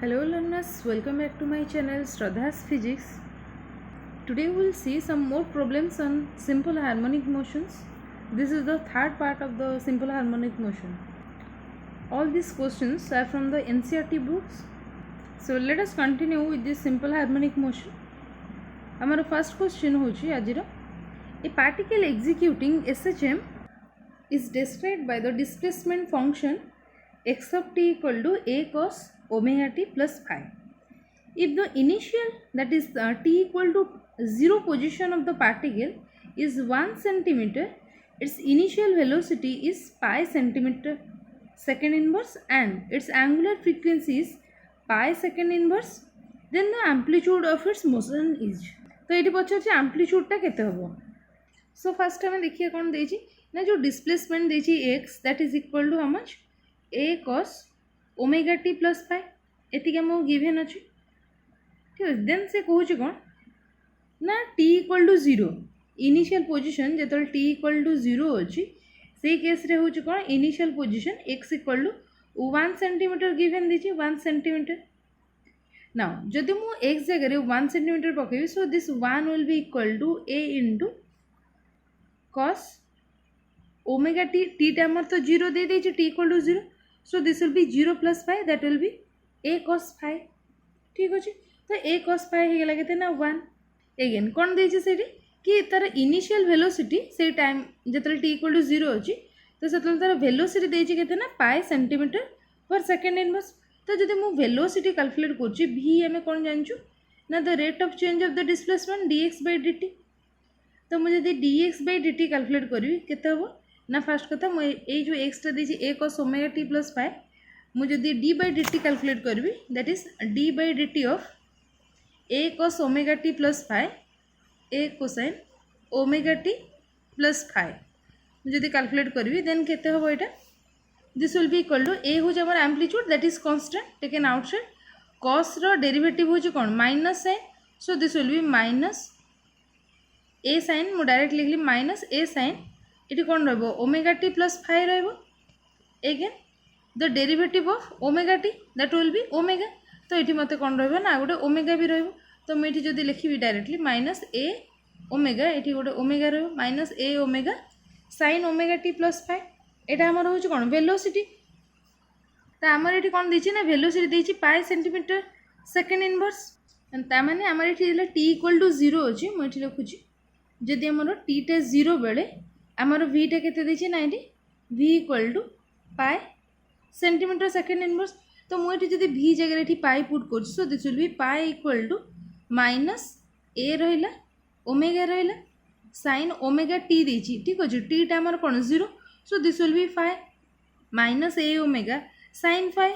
Hello learners, welcome back to my channel Shraddha's Physics. Today we will see some more problems on simple harmonic motions. This is the third part of the simple harmonic motion. All these questions are from the NCERT books. So let us continue with this simple harmonic motion. Our first question होची आजिरो a particle executing SHM is described by the displacement function x of t equal to a cos omega t plus phi. If the initial, that is t equal to 0 position of the particle is 1 centimeter, its initial velocity is pi centimeter second inverse and its angular frequency is pi second inverse, then the amplitude of its motion is. तो ये पचार आम्प्लीट्यूडटा केते हबो. So first आम देखिए कौन देछि ना जो डिस्प्लेसमेंट देछि x that is equal to how much a cos omega t plus phi एतिक हम गिवन अछि. ठीक है, देन से कहूँ कौन ना t equal to 0 initial position जो t इक्वल टू 0 अच्छी से केस रे होछि कौन initial position x equal to 1 centimetre given देछि 1 सेंटीमीटर. नाउ जदि मु x जगह 1 सेंटीमीटर पकेबी so this 1 will be equal to a into cos omega t t टाइमर तो 0 दे देछि t equal to 0 so this will be 0 plus phi that will be a cos phi. ठीक अच्छे, तो a cos फाइ हो गला केते ना 1. अगेन कौन देछि सेठी कि तार इनिशियल वेलोसिटी से टाइम जतले t इक्वल टू 0 अछि तो सेतले तार वेलोसिटी देछि केते ना पाई सेंटीमीटर पर सेकंड इनवर्स. तो जदि मु वेलोसिटी कैलकुलेट करछि v हमें कौन जानछु ना the rate of change of the displacement dx by dt. तो मुझे dx बाय dt कैलकुलेट करी केते हबो ना फर्स्ट कथा मु ए जो x टा देछि a cos omega t plus phi मुझे d बाय dt कैलकुलेट करबी that is d by dt of a cos omega t plus phi a cosine omega t plus phi मुझे कैलकुलेट करबी then केते हबो एटा this will be equal to a हो हमर amplitude that is constant taken outside cos रो derivative हो कोन minus sine so this will be minus a sine मु डायरेक्ट लिखली माइनस a साइन इटी कौन रहिबो ओमेगा टी प्लस फाइ रहिबो. Again the derivative of omega T that will be omega. तो ये मत कौन रहिबो ना गोटे ओमेगा भी रहिबो. तो मुझे जदि लिखी डायरेक्टली माइनस ए ओमेगा ये गोटे ओमेगा रहिबो minus A omega sine omega T plus phi एटा हमर होछि कोन वेलोसिटी. तो आमर ये कौन देछि ना वेलोसिटी देछि पाई सेंटीमीटर सेकंड इनवर्स. ता माने आमर ये टी इक्वल टू 0 अछि मु ये लिखुछि जदि हमर टी टे 0 बेले आमर v टा केते देछि ना ये v equal to pi centimetre second inverse. तो मुझे जदि v जगह ये पाई पुट कर so this will be pi equal to minus a रहिला ओमेगा रहिला साइन ओमेगा t देछि. ठीक अछि t टा हमर कोन 0 so this will be phi minus a omega sine phi.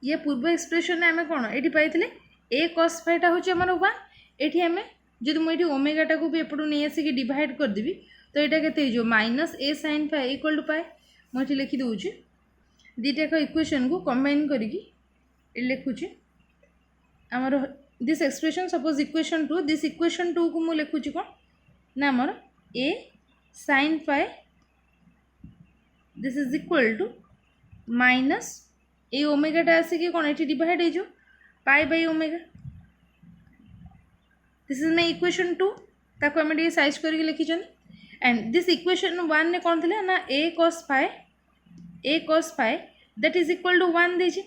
ये पूर्व एक्सप्रेशन ने हमें कोन एठी पाइथिले a cos फाइ टा होछि हमर 1 एठी हमें जदि मु एठी ओमेगा टा को भी एपटू नै आसी कि डिवाइड कर देबी तो यहाँ के जो minus A sine phi equal to पाए मुझे लिखी दूसरी दीटा इक्वेशन को कंबाइन करी लिखुची आमर this expression suppose equation 2 this equation 2 को मुझे लिखुची कौन ना आमर A sine phi this is equal to minus A ओमेगाटा आसिक कौन ये डिवाइड हो pi by omega. This is my equation 2 ताको आम साइज करके लिखी एंड दिस इक्वेशन 1 ने कौन थे ना a cos phi that is equal to 1 देछि.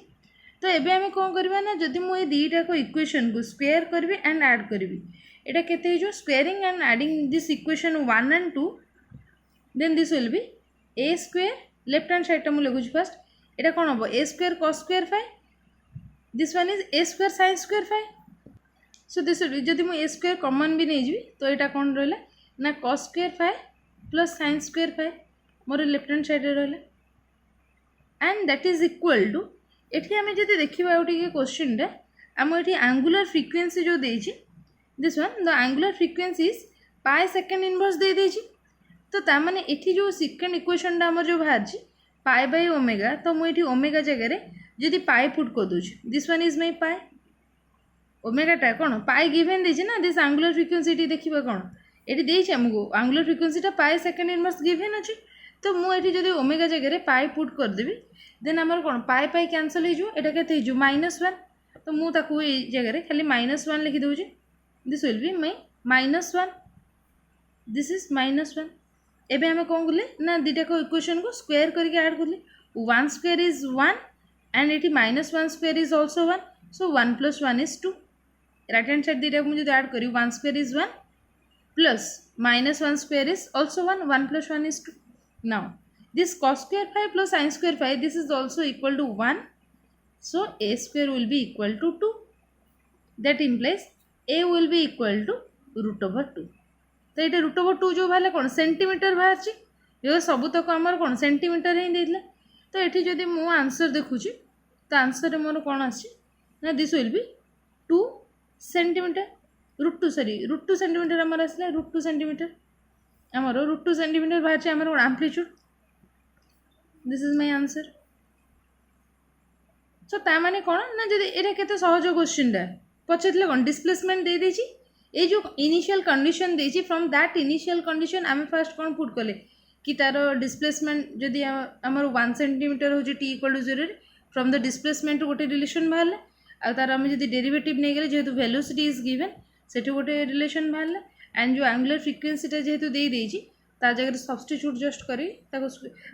तो एबे हमें कौन करबा ना जदि मु ए दीटा को इक्वेशन को स्क्वायर करबी एंड ऐड करबी एटा केते हो squaring and adding this equation 1 and 2 then this will be a square left hand side टा मु लिखुछ फर्स्ट एटा कौन हबो a square cos square phi this one is a square sin square phi. So this जदि मु a square common भी नै जिवि तो एटा कौन रहला ना cos square phi plus sin square phi मोर लेफ्ट हैंड साइड रहला and that is equal to एठी हमें जदि देखिबा उठी क्वेश्चन रे हम एठी एंगुलर फ्रीक्वेंसी जो देछि this one the angular frequency is pi second inverse दे देछि. तो ता माने एठी जो सेकंड इक्वेशन दा हमर जो बाहरछि पाई बाय ओमेगा तो मु एठी ओमेगा जगह रे जदि पाई पुट कर दोछि this one is my pi omega टा कोन पाई गिवन देछि ना दिस एंगुलर फ्रीक्वेंसी देखिबा कोन एटी देछि हमको एंगुलर फ्रीक्वेंसी टा पाई सेकंड इनवर्स गिवन अछि. तो मुझे जब ओमेगा जगह पाई पुट करदेवि देन आमर कौन पाई पाई कैनसल होटा के -1 तो मुझे जगह खाली -1 लिखिदे this will be my -1 this is -1 एबे हमें कौन कले ना दुटा को इक्वेशन को स्क्वायर करके ऐड कले 1 स्क्वायर इज 1 एंड ये -1 square is also 1 so 1 + 1 is 2 right hand side दुटा को मुझे ऐड करी 1 square is 1 plus -1 square is also 1 1 + 1 is 2 now this cos square phi plus sin square phi this is also equal to 1 so a square will be equal to 2 that implies a will be equal to √2 तो ये √2 जो बाहर कौन centimetre बाहर ये सबुतक आमर कौन centimetre ही देला तो ये जदि मु आंसर देखुची तो आंसर मोर कौन आना this will be 2 centimetre √2 sorry √2 centimetre आमर आसला √2 सेंटीमीटर आमर √2 सेंटीमीटर बाहर आमर कौन amplitude this is my answer so ता माने कौन ना जदि एटा केते सहज क्वेश्चनटा पचारले कौन डिस्प्लेसमेंट दे देछि ये जो इनिशियल कंडीशन देछि फ्रॉम दैट इनिशियल कंडीशन आम फास्ट कौन पुट कले कि तार डिस्प्लेसमेंट जदि आमर 1 सेंटीमीटर हो t = 0 फ्रॉम द डिस्प्लेसमेंट गोटे रिलेशन बाहर आ तार आम जदि डेरिवेटिव नहीं गले जेहेतु वेलोसिटी इज गिवन सेठी गोटे रिलेशन बाहर एंड जो एंगुलर फ्रिक्वेंसीटा जेहेतु दे देछि ता जगह सब्स्टिट्यूट जस्ट करी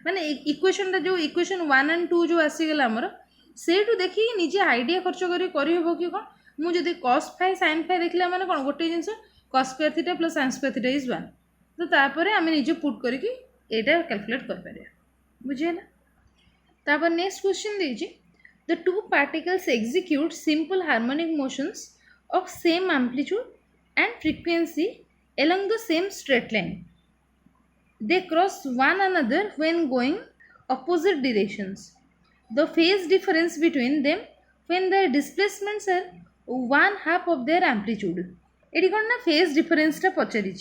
माने इक्वेशन जो इक्वेशन 1 एंड 2 जो आसीगला आमर सेठू देखिए निजे आइडिया खर्च करहब कि कौन मुझे cos phi sin phi देखला माने कौन गोटे जिनस cos square theta plus sin square theta is 1 तो तापर आम निजे पुट करके एटा कैलकुलेट कर पारे बुझेला तापर नेक्स्ट क्वेश्चन देछि the two particles execute simple harmonic motions of same amplitude and frequency along the same straight line they cross one another when going opposite directions the phase difference between them when their displacements are 1/2 of their amplitude eighty कौन ना phase डिफरेंसटा पचारि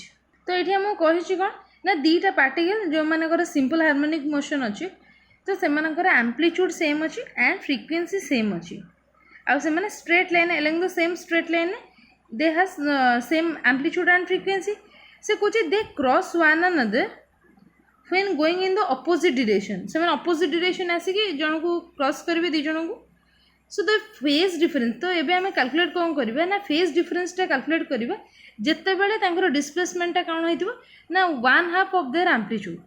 तो ये आमको कही कौन ना दीटा particle जो मानकर सिंपल हार्मोनिक मोशन अच्छी तो से एम्प्लीट्यूड सेम अच्छी एंड फ्रिक्वेंसी सेम अच्छी आउ से straight line along the same straight line they has same amplitude and frequency से कहे they cross one another when going in the opposite direction से अपोजिट डायरेक्शन आसिकी जन को क्रॉस करेंगे दी जन को सो द फेज डिफरेंस तो ये आम कैलकुलेट कौन करवा ना फेज डिफरेंसटा कैलकुलेट करवा जिते बड़े डिस्प्लेसमेंटा कौन हो ना 1/2 ऑफ देयर एम्प्लीट्यूड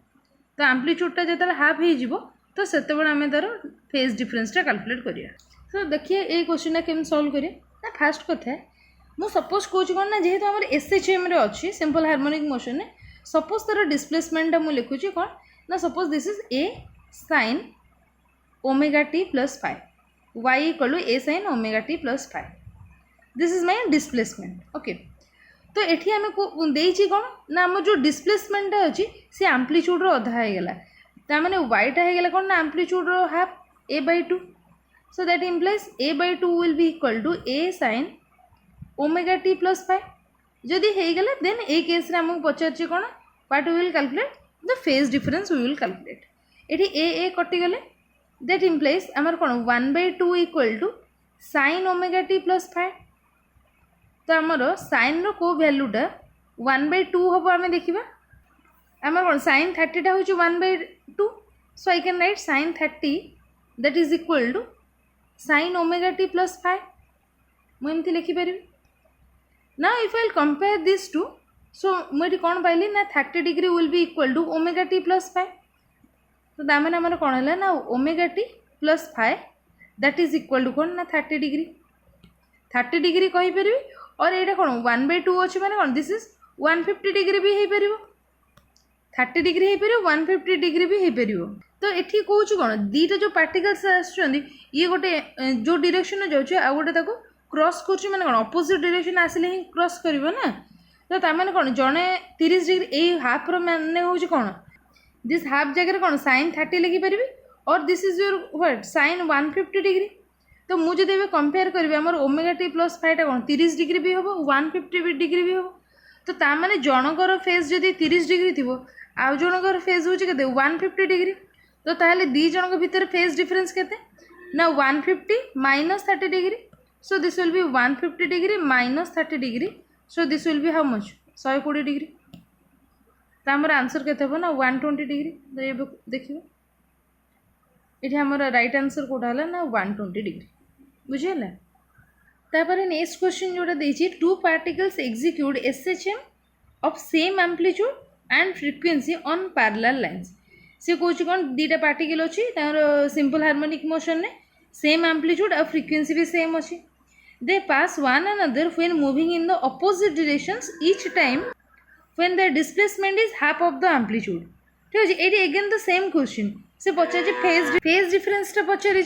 तो एम्प्लीट्यूडटा जो हाफ हो तो से आम तार फेज डिफरेंसटा कैलकुलेट करिया तो देखिए ये क्वेश्चन केम सॉल्व करिया ना फास्ट कथा मु सपोज कहूँ कौन ना जेहेतु आम SHM रे अच्छी सिंपल हार्मोनिक मोशन में सपोज तार डिस्प्लेसमेंटा मुझे लिखुची कौन ना suppose this is a sin ω_t + phi y = a sin ω_t + phi this is my displacement okay तो ये आम देची कौन ना आम जो डिस्प्लेसमेंटा अच्छी सी एम्प्लीट्यूड अधा होगला ताने वाईटा होगला कौन ना amplitude half a/2 so that implies a/2 will be equal to a sin ω_t + phi जदि होगला देन ए केस रे आमको पचार कौन what we will calculate the phase difference we will calculate ये a कटिगले दैट इम्प्लाइज आमर कौन 1/2 equal to sin ω_t + phi तो आमर sin रो को वैल्यूटा 1/2 हम आम देखा आम कौन sin 30 हूँ 1/2 so I can write sin 30 that is equal to sin ω_t + phi मुझे लिखिपारि now if I compare this to so मुझे कौन पाइली ना 30 degree will be equal to ω_t + phi तो दामन आमर कौन है ना ω_t + phi that is equal to कौन ना 30 डिग्री कहीपर और ये कौन 1/2 अच्छे मैंने कौन दिस इज 150 डिग्री भी हो पार 30 डिग्री हो पार 150 डिग्री भी हो पार तो ये कौन कौन दीटा जो पार्टिकल्स आसुँच ये गोटे जो डायरेक्शन जाऊँ आ गोटे क्रॉस कर मैंने कौन अपोजिट डायरेक्शन आसिले ही क्रॉस कर ना तो ताने कौन जड़े 30 डिग्री ये हाफ रे हूँ कौन दिस हाफ जगह कौन sin 30 लिखिपारि और this is your what sin 150 degree तो मुझे जब कंपेयर करी आम ω_t + phi कौन 30 डिग्री भी हम 150 डिग्री भी हम तो ताने जनकर फेज जदि 30 डिग्री थी आउ जनकर फेज हूँ के 150 डिग्री तो ताहले दी जन भितर फेज डिफरेंस केते ना 150 - 30 degree so this will B 150 degree - 30 degree so this will B how much 120 degree तो आमर आंसर केते हम ना 120 डिग्री। तो ये देखिए ये आमर राइट आंसर कोटा है ना 120 डिग्री बुझीगला। तापर नेक्स्ट क्वेश्चन जोटा देछि two particles execute SHM of same amplitude and frequency on parallel lines. सी कौन कौन दीटा पार्टिकल अच्छी सिंपल हार्मोनिक मोशन ने सेम एम्पलीट्यूड और फ्रीक्वेंसी भी सेम अच्छी। They pass one another when moving in the opposite directions each time when the displacement is half of the amplitude. ठीक है ये अगेन द सेम क्वेश्चन से पचार phase डिफरेंसटा पचारि।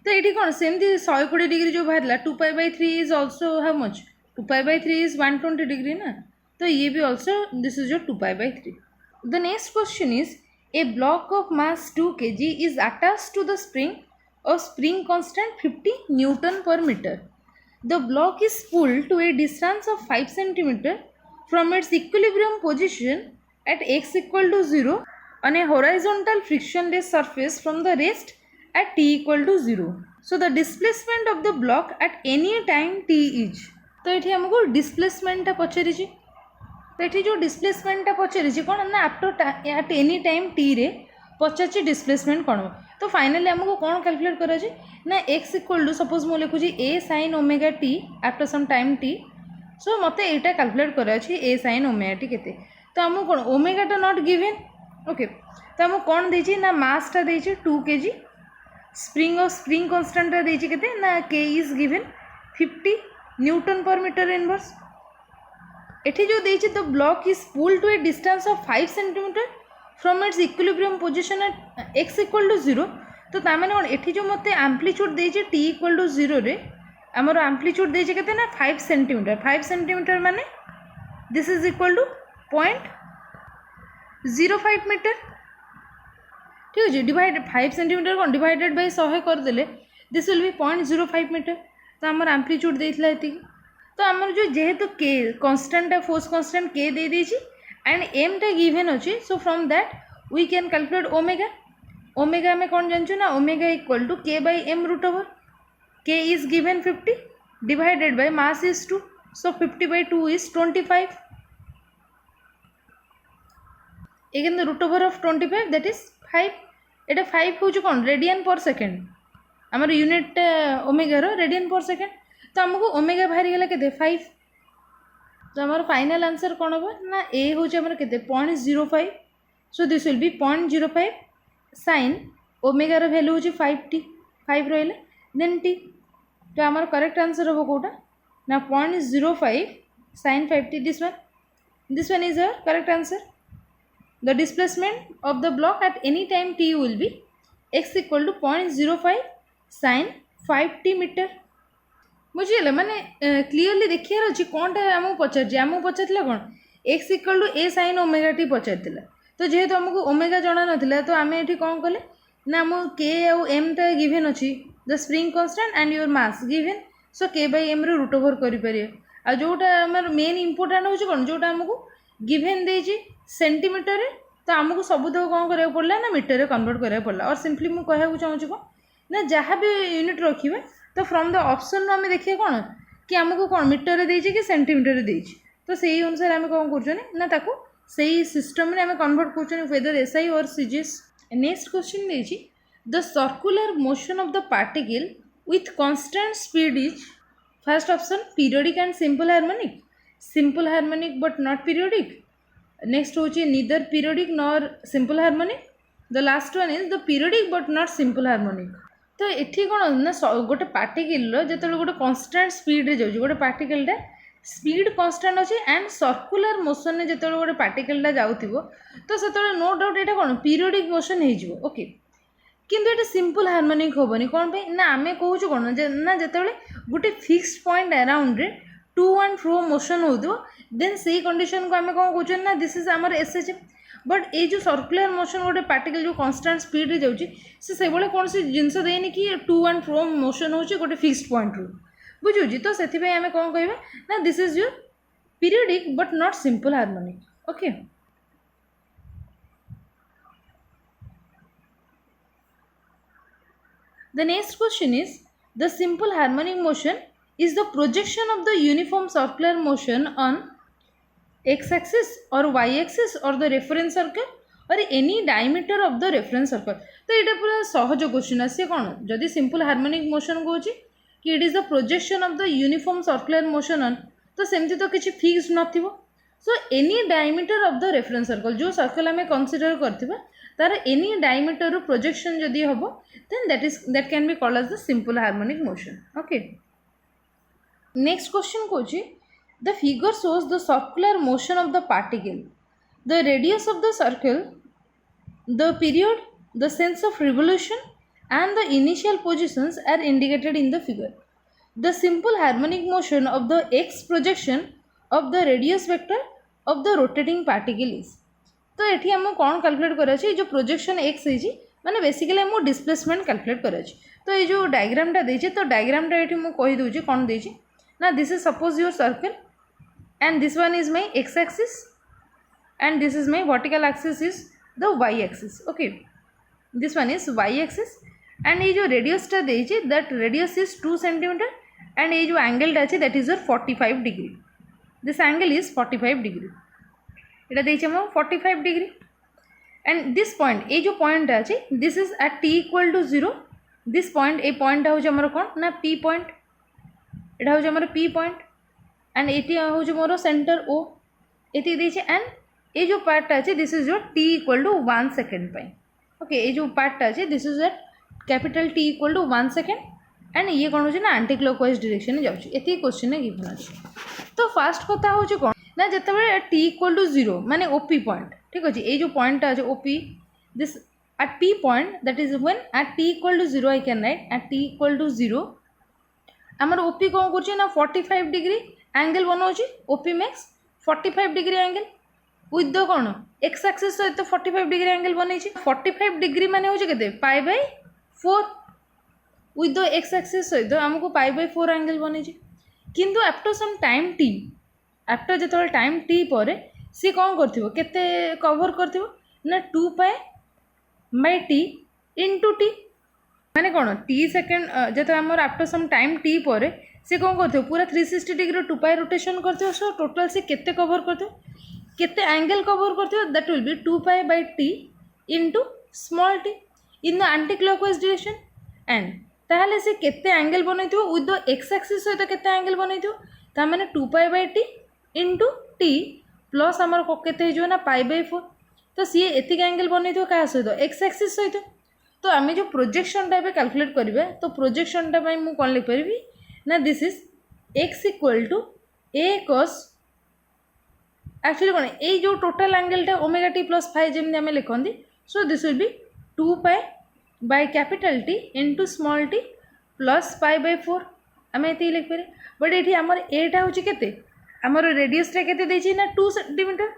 तो ये कौन सेमती 120 डिग्री जो बाहर 2π/3 is also how much 2π/3 is 120 degree ना। तो ये भी also this is your 2π/3। The next question is a block of mass 2 kg is attached to the spring of spring constant 50 Newton per meter. The block is pulled to a distance of 5 cm from its equilibrium position at x equal to 0 on a horizontal frictionless surface from the rest at t equal to 0. So the displacement of the block at any time t is. तो ये हमको displacement पचारि। तो ये जो displacement पचारि कौन ना after at any time T रे पचार displacement कौन। तो फाइनली आमको कौन कैलकुलेट करा ना एक्स इक्वल टू सपोज मुझे लिखुची A sine omega t after some time t. So मत यहाँ कैलकुलेट करा ए साइन ओमेगा टी केते। तो आमको कौन ओमेगाटा नॉट गिवन ओके। तो आमको कौन देछि ना मासटा देछि 2 kg spring of spring constant देछि केते ना k is given 50 newton per metre inverse. एठी जो देछि the block is pulled to a distance of 5 cm from its equilibrium position at x equal to 0। तो तामाने कौन एठी जो मते एम्पलीट्यूड देछि t इक्वल टू 0 रे हमर एम्पलीट्यूड देछि केते ना 5 cm। 5 cm माने this is equal to 0.05 metre. ठीक है डिवाइड 5 cm कौन डिवाइडेड बाय 100 कर देले दिस विल बी 0.05 मीटर। तो हमर एम्पलीट्यूड देइथला एति। तो आमर जो जेहेतु के कांस्टेंट फोर्स कांस्टेंट के दे देछि एंड एम टा गिवन अछि। So from that we can calculate omega. Omega में कौन जानछु ना omega equal to K by M root over K is given 50 divided by mass is 2। So 50/2 is 25। Again the root over of 25 that is 5। एटा 5 हो कौन radian per second आमर unit omega रो radian per second. तो आमको omega बाहरी गला केते 5। तो आमर फाइनल आंसर कौन हम ना ए हूँ आमर केते 0.05। So this will be 0.05 sine omega रो वैल्यू हूँ 5t 5 रहा देन टी। तो आमर करेक्ट आंसर हम कौटा ना 0.05 sine 5t। This one is our correct answer. The displacement of the block at any time t will be x equal to 0.05 sin 5t metre. बुझे माने clearly देखिए अच्छी कौन टा आमको पचार आमको पचार कौन x equal to A sine omega t पचार। तो जेहेतु आमको ओमेगा जना नाला तो आम ये कौन कले ना आम के आउ एम टा गिवन अच्छी the spring constant and your mass given. So k by M root over करें। आ जोटा आम मेन इंपोर्टाट हूँ कौन जोटा आमको गिवन देछि सेंटीमीटर रे। तो आमको सबुतक कौन करा पड़ा ना मीटर रे कन्वर्ट करा पड़ा। और सिंपली मुझे कहूँ चाहूँगी कौन ना जहाँ भी यूनिट रखिए तो फ्रॉम द ऑप्शन आम देखिए कौन कि आमको कौन मीटर रे देछि कि सेंटीमीटर रे देछि। तो सही अनुसार आम कौन कर ना ताको सही सिस्टम रे आम कन्वर्ट कर वेदर एसआई और सीजीएस। नेक्स्ट क्वेश्चन देछि the circular motion of the particle with constant speed is first option periodic and simple harmonic. Simple harmonic but not periodic. Next हूँ neither periodic nor simple harmonic. The last one is the periodic but not simple harmonic. तो ये कौन ना गोटे particle जो गोटे constant speed रे जाऊँ गोटे पार्टिकलटा स्पीड कन्स्टांट अच्छे एंड सर्कुलर मोशन में जो गोटे पार्टिकलटा जाऊ तो से नो डाउट ये कौन पीरियोडिक मोशन हो ओके। किंतु ये सिंपल हार्मोनिक हेनी कौन ना आम कहूँ कौन ना जो गोटे फिक्स्ड पॉइंट अराउंड रे टू एंड फ्रो मोशन हो देन से कंडीशन को आम कौन कहते ना दिस इज आमर एसएचएम। बट ये जो सर्कुलर मोशन गोटे पार्टिकल जो कांस्टेंट स्पीड रे जाऊँगी से कौन सी जिनस देनी कि टू एंड फ्रो मोशन हो गोटे फिक्स्ड पॉइंट रू बुझुची। तो से आम कौन कह ना this is your periodic but not simple harmonic okay. The next question is the simple harmonic motion is the projection of the uniform circular motion on x axis or y axis or the reference circle or any diameter of the reference circle. तो ये पूरा सहज question आसी कौन जदि simple harmonic motion कौन कि it is the projection of the uniform circular motion on तो सेमती तो किसी फिक्स नथिबो. So any diameter of the reference circle जो सर्कल आम कनसीडर करथिबा तार एनी डायमीटर रो प्रोजेक्शन जदि हबो then that can be called as the simple harmonic motion. Okay next question कोची the figure shows the circular motion of the particle, the radius of the circle, the period, the sense of revolution and the initial positions are indicated in the figure. The simple harmonic motion of the x projection of the radius vector of the rotating particle is. तो ये आम कौन calculate Karachi जो projection x है माने basically आम displacement calculate Karachi. तो ये जो डायग्रामटा देछि तो डायग्रामटा ये मुझे कही दूसरी कौन देछि ना this is suppose your circle and this one is my x axis and this is my vertical axis is the y axis. Okay, this one is y axis and ये जो radius टा देछि that radius is 2 cm and ये जो angle टा अछि that is your 45 degree. This angle is 45 degree. इटा देछि हम 45 degree and this point ये जो point टा अछि this is at t equal to 0. This point A point टा हो हमर कोन ना p point इटा हो हमर p point एंड ये हूँ मोर सेंटर ओ ये देखे एंड ये जो पार्टा अच्छे this is your T equal to 1 second pi. Okay ये जो पार्टा अच्छे this is at capital T equal to 1 second and ये कौन हो आंटी क्लॉकवाइज डायरेक्शन जाऊँगी ये क्वेश्चन गिवन अच्छे. तो फास्ट कथा हूँ कौन ना जिते टी इक्वल टू 0 माने ओपी पॉइंट ठीक अच्छे ये जो पॉइंटा अच्छे OP this at P point that is when at T equal to 0 I can write at T equal to 0 आमर ओपी कौन कर 45 डिग्री एंगल बनाऊँ OP makes 45 degree angle with the कौन एक्स एक्सिस सहित 45 डिग्री एंगल बनई 45 degree माने हूँ के pi by 4 with the X axis सहित आमको पाई बाय 4 एंगल बनई किंतु after some time T after जो टाइम टी पर सी कौन करते कवर कर ना 2 pi by T into T माने कौन टी सेकेंड जो आम आफ्टर सम टाइम टी पर सी कौन कर पूरा 360 डिग्री 2 पाई रोटेशन करते सो टोटल सी केते कवर करते केते एंगल कवर करते that will be 2 pi bye T into small T in the anti clockwise direction and ताहले से केते एंगल बनई विथ द एक्स एक्सिस सहित केते एंगल बनई ता माने 2 pi bye T into T plus आमर केते हो ना पाई बाय 4 तो सी एतिक एंगल बनई क्या सहित एक्स एक्सिस सहित. तो आम जो प्रोजेक्शन टा कैलकुलेट करेंगे तो प्रोजेक्शन टा मुझे कौन लिखिपारि ना this is x equal to A cos actually कौन ये जो टोटल एंगल टा ओमेगा टी प्लस फाइव जमी आम लिखती so this will be 2 pi by capital T into small T plus pi by 4 आम ये लिखिपारे. बट ये आमर एटा हूँ के आमर रेडियसटा के ना 2 centimetre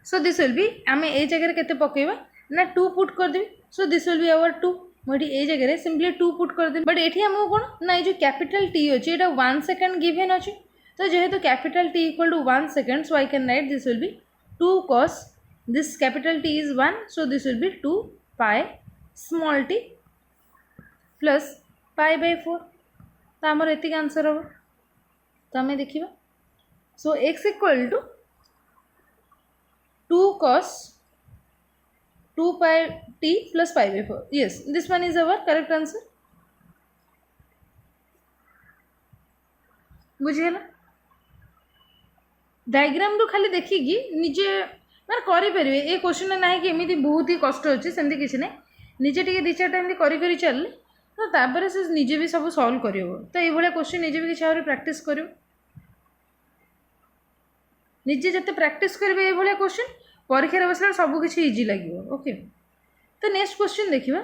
so this will be आम ए जगह के पकेबा ना 2 पुट करदेवी so this will be our 2 मुझे ये जगह सिंपली 2 पुट करदेवी. बट ये आमको कौन ना ये कैपिटल टी अच्छे ये 1 सेकेंड गिवन अच्छे तो जेहेतु capital T equal to 1 second so I can write this will be 2 cos this capital T is 1 so this will be 2 pi small T plus pi by 4 तो आमर एतिक answer हम तो आम देखा. So X equal to 2 cos 2 pi t plus pi by 4. Yes, this one is our correct answer. बुझीगला diagram रू खाली देखिकी निजे माने करि परिबे ए क्वेश्चन ना कि एमिति बहुत ही कष्ट अछि सेमति किछि नै निजे टिके दि चार टाइम करि करि चलले तो तापर से निजे भी सब सॉल्व करियो तो ए भले क्वेश्चन निजे भी किछि और प्रैक्टिस करियो निजे जते प्रैक्टिस करबे ए भले क्वेश्चन परीक्षा बसला सब किछि इजी लागियो. ओके तो नेक्स्ट क्वेश्चन देखिबा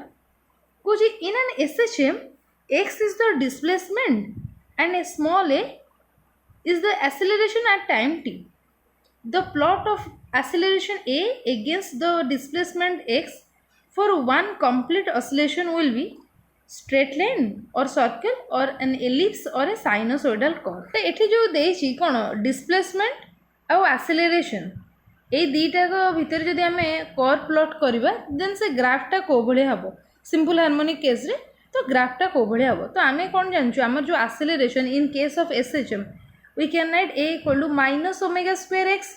कुछ in an SHM x is the displacement and a small a is the acceleration at time t. The plot of acceleration a against the displacement x for one complete oscillation will be straight line or circle or an ellipse or a sinusoidal curve. तो एठी जो देछि कोन displacement और acceleration ए दीटा को भीतर जदि आम curve plot करवा देन से ग्राफटा को भाया हम सिंपल हार्मोनिक केस तो ग्राफटा को भाया हम तो आम कौन जानूँ आम जो acceleration in case of SHM we can write a equal to minus omega square x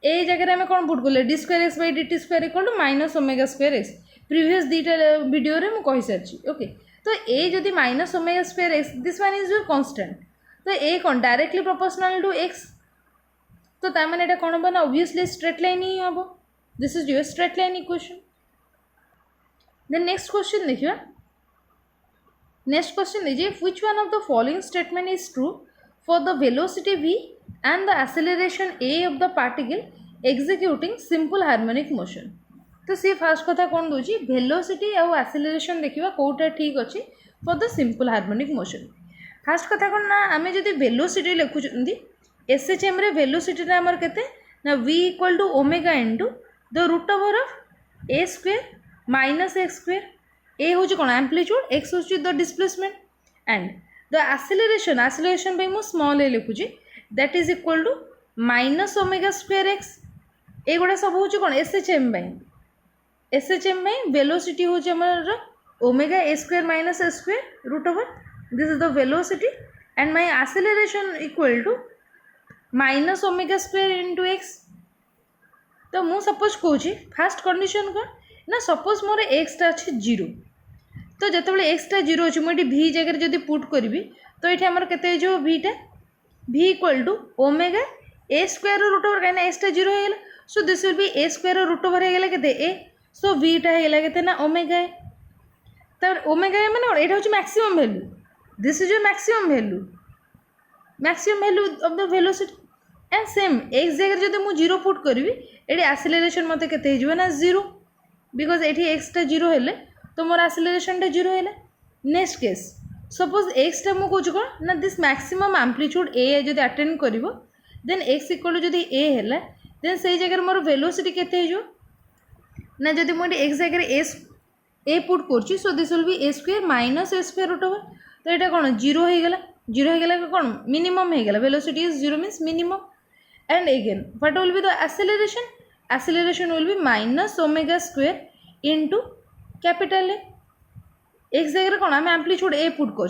a जगह आम कौन पुट कले d square x by d t square equal to minus omega square x previous दुईटा video रे मुझे सारी okay तो a जदि minus omega square x this one is your constant तो ए कौन डायरेक्टली प्रोपोर्शनल टू एक्स तो तार ये कौन हम ना ऑब्वियसली स्ट्रेट लाइन ही हम this is your straight line equation then next question देखिए नेक्स्ट क्वेश्चन दीजिए which one of the following statement is true for the velocity v and the acceleration a of the particle executing simple harmonic motion तो सी fast कथा कौन दूची velocity और acceleration देखिबा कोटा ठीक अच्छी for the simple harmonic motion first कथा कौन ना आम जब वेलोसिटी लिखुंट एसएचएम रे वेलोसिटी आमर केते ना v equal to omega into the root over of a square minus x square a हूँ कौन एम्प्लीट्यूड एक्स हूँ the displacement and the acceleration पे मुझे स्मॉल ए लिखुची that is equal to minus omega square x एगुड़ा सब हूँ कौन एसएचएम वेलोसिटी हूँ आमर omega A square minus A square root over this is the velocity and my acceleration equal to minus omega square into X तो मु suppose Cauchy fast condition कौन ना सपोज मोर एक्सटा अच्छे जीरो तो जिते एक्सटा जीरो अच्छे मुझे भी जगह जब पुट करी तो ये आमर के जो भीटा भी equal to omega A square root over कहीं एक्सटा जीरो हो गला so this will be A square root over हो गला के ए सो भीटा होगा के ना ओमेगा ए तो ओमेगा ए मैंने यहाँ हूँ maximum value this is your maximum value of the velocity and same x जगह जब मुझे जीरो पुट करी ये एक्सेलरेशन मत के ना जीरो बिकज ये एक्सटा जीरो हेले तो मोर एक्सेलरेशन जीरो है नेक्स्ट केस सपोज एक्सटा मुझे कौन कौन ना दिस मैक्सिमम एम्प्लीट्यूड ए जब अटेंड कर देन एक्स इक्वल जब ए है देन से जगह मोर वेलोसिटी केते ना जब मुझे एक्स जगह ए पुट कर so this will be A square minus A square root over तो यहाँ कौन जीरो हो गला कौन मिनिमम हो गला velocity is zero means minimum and again what will be the acceleration will be minus omega square into capital A X जगह कौन आम एम्प्लीट्यूड ए पुट कर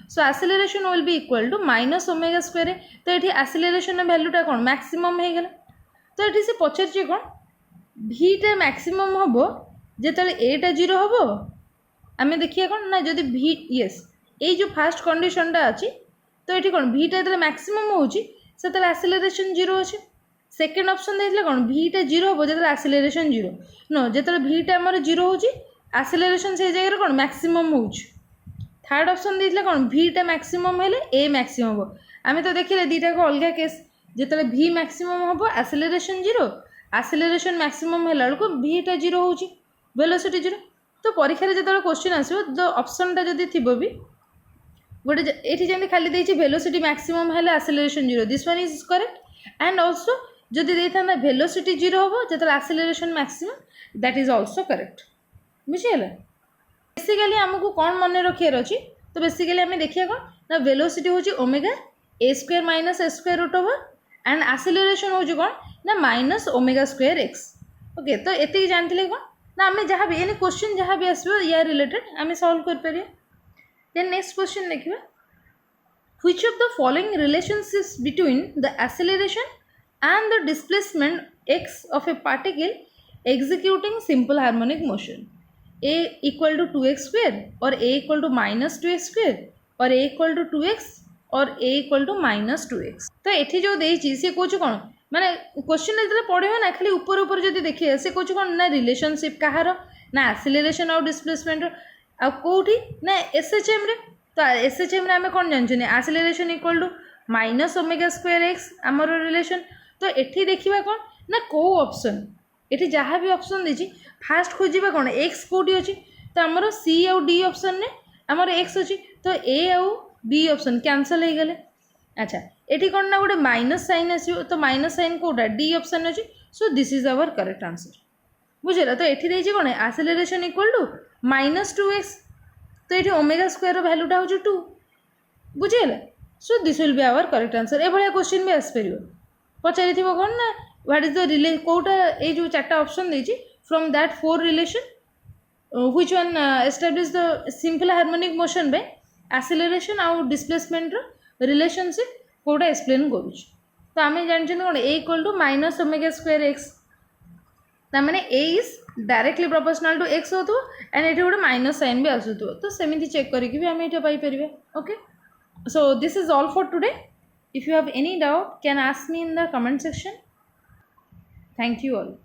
so acceleration will be equal to minus omega square तो ये acceleration वैल्यूटा कौन maximum हो गला तो ये से पचार कौन भीटा मैक्सिमम हम जिते एटा जीरो हम आम देखिए कौन ना जब भी येस ये जो फास्ट कंडीशनटा अच्छी तो ये कौन भीटा जो मैक्सिमम होची से एक्सेलरेशन जीरो अच्छे सेकेंड ऑप्शन देते कौन भीटा जीरो हम जो एक्सेलरेशन जीरो नो जो भीटा आमर जीरो होची एक्सेलरेशन से जगह कौन मैक्सिमम हो थर्ड ऑप्शन देते कौन भीटा मैक्सिमम हेले ए मैक्सिमम हम आम तो देखिए दुईटा को अलग केस जो भी मैक्सिमम हम एक्सेलरेशन मैक्सिमम है को भीटा जीरो हो वेलोसिटी जीरो तो परीक्षा जो क्वेश्चन आसो द ऑप्शनटा जदि थी भी गोटे ये जमी खाली देखिए वेलोसिटी मैक्सिमम है acceleration zero this one is correct and also जदि देता वेलोसिटी जीरो हम जो acceleration maximum that is also correct बुझीगला बेसिकली आमको कौन मन रखार अच्छी तो बेसिकली आम देखिए कौन ना वेलोसिटी हूँ omega A square minus A square root over and acceleration हूँ कौन ना minus omega square X okay तो ये जानते कौन ना आम जहाँ भी एनी क्वेश्चन जहाँ भी आसो या रिलेटेड आम सॉल्व कर देन नेक्स्ट क्वेश्चन देखिए which of the following relationships between the acceleration and the displacement X of a particle executing simple harmonic motion a equal to 2x square और a equal to minus 2x square और a equal to 2x और a equal to minus 2x तो ये जो देसी सी कौन कौन माने क्वेश्चन जो पढ़े ना खाली ऊपर ऊपर जो देखिए से कौन कौन ना रिलेशनशिप कहार ना एक्सेलरेशन और डिस्प्लेसमेंट आ कौटी ना एसएचएम रे तो एसएचएम रे आम कौन जानते acceleration equal to minus omega square X आमर रिलेशन तो ये देखा कौन ना कौ ऑप्शन ये जहाँ भी ऑप्शन देती फास्ट खोजा कौन एक्स कौटी अच्छी तो आमर सी आउ डी ऑप्शन ने आमर एक्स अच्छी तो ए आउ बी ऑप्शन कैंसल हो गले अच्छा ये कौन ना गोटे माइनस साइन आसो तो माइनस साइन कौटा डी ऑप्शन अच्छी so this is our correct answer बुझेगा तो ये देखिए कौन acceleration equal to minus 2x तो ये ओमेगा स्क्वायर भैल्यूटा हूँ 2 बुझेगा so this will be our correct answer ए भाया क्वेश्चन भी आसपर पचारि कौन ना व्हाट इज द रिले कौटा ये जो 4टा ऑप्शन देती from that 4 relation which one establish the simple harmonic motion by acceleration आउ डिस्प्लेसमेंट रिलेशनशिप कोटा एक्सप्लेन करुच तो आम जानते कौन a equal to minus omega square x ताने a is directly proportional to x हो एंड ये गोटे माइनस साइन भी आसु तो सेमती चेक करके भी आम ये Piper okay so this is all for today if you have any doubt can ask me in the comment section thank you all